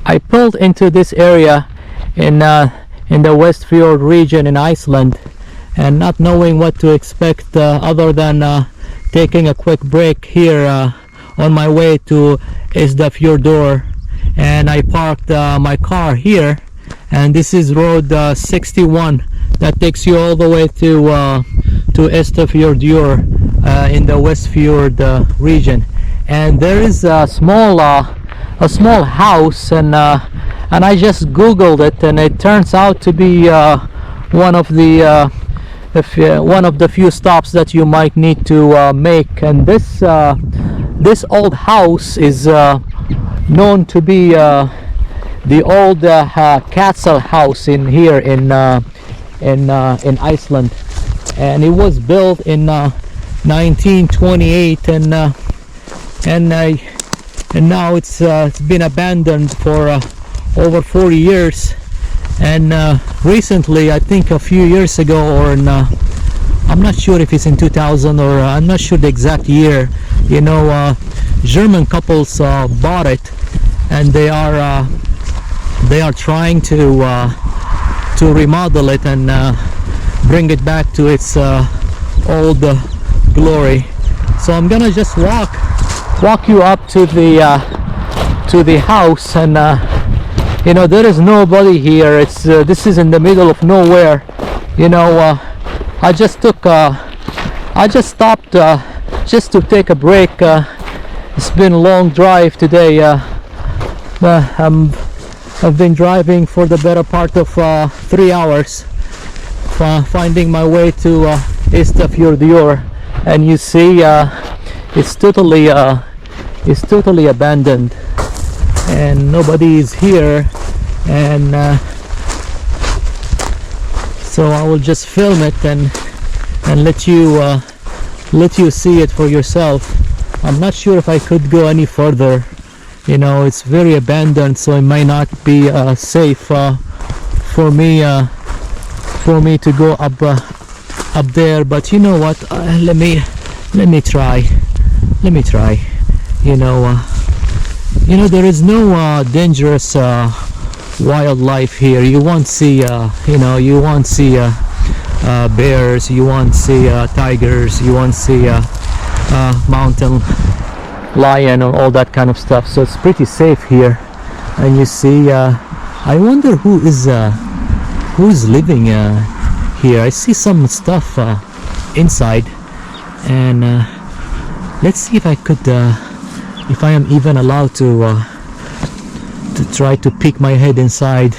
I pulled into this area in the Westfjords region in Iceland, and not knowing what to expect other than taking a quick break here on my way to Isafjordur, and I parked my car here, and this is road 61 that takes you all the way to Isafjordur in the Westfjords region. And there is a small house, and I just googled it, and it turns out to be one of the few stops that you might need to make. And this old house is known to be the old castle house in here in Iceland, and it was built in 1928, and now it's been abandoned for over 40 years. And recently, I think a few years ago, or I'm not sure if it's in 2000, or I'm not sure the exact year, you know, German couples bought it, and they are trying to remodel it and bring it back to its old glory. So I'm gonna just walk you up to the house, and you know, there is nobody here. It's this is in the middle of nowhere. You know, I just stopped just to take a break. It's been a long drive today. I've been driving for the better part of 3 hours, finding my way to Isafjordur, and you see it's totally abandoned, and nobody is here. And so I will just film it and let you see it for yourself. I'm not sure if I could go any further. You know, it's very abandoned, so it might not be safe for me to go up there. But you know what? Let me try. You know, there is no dangerous wildlife here. You won't see you won't see bears, you won't see tigers, you won't see mountain lion or all that kind of stuff. So it's pretty safe here. And you see, I wonder who is living here. I see some stuff inside, and let's see if I could if I am even allowed to try to peek my head inside.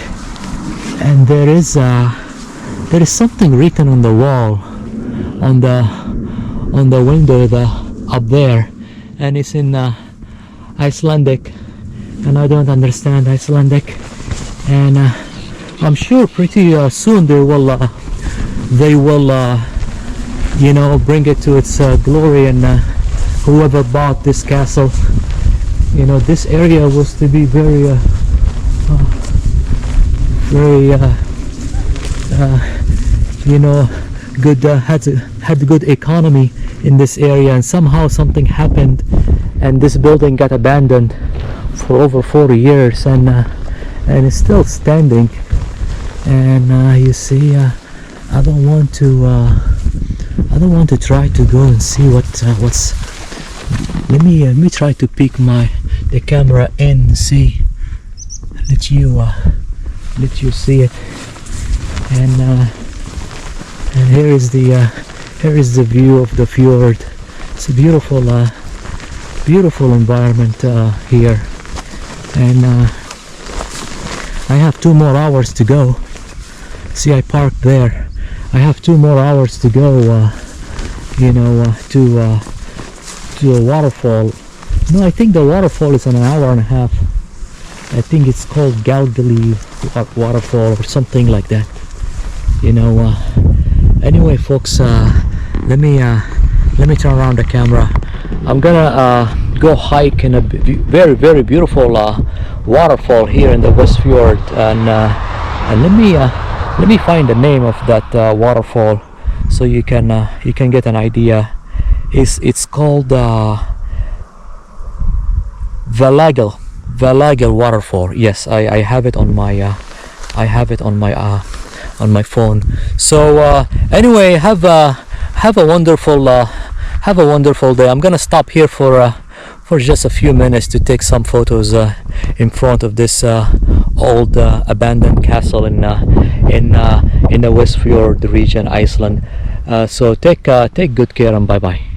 And there is something written on the wall, on the window up there, and it's in Icelandic, and I don't understand Icelandic. And I'm sure pretty soon they will you know, bring it to its glory. And whoever bought this castle, you know, this area was to be very you know, good, had good economy in this area, and somehow something happened and this building got abandoned for over 40 years, and it's still standing. And you see, I don't want to try to go and see what's. Let me try to peek the camera in and see. Let you see it. And here is the view of the fjord. It's a beautiful environment here. And I have 2 more hours to go. See, I parked there. I have 2 more hours to go. You know, to a waterfall. No, I think the waterfall is an hour and a half. I think it's called Galgali waterfall or something like that. You know. Anyway, folks, let me turn around the camera. I'm gonna go hike in a very, very beautiful waterfall here in the Westfjords, and let me find the name of that waterfall so you can get an idea. It's called Valagel Valagal waterfall. Yes, I have it on my on my phone. So anyway, have a wonderful day. I'm gonna stop here for just a few minutes to take some photos in front of this old abandoned castle in the Westfjord region, Iceland. So take good care and bye bye.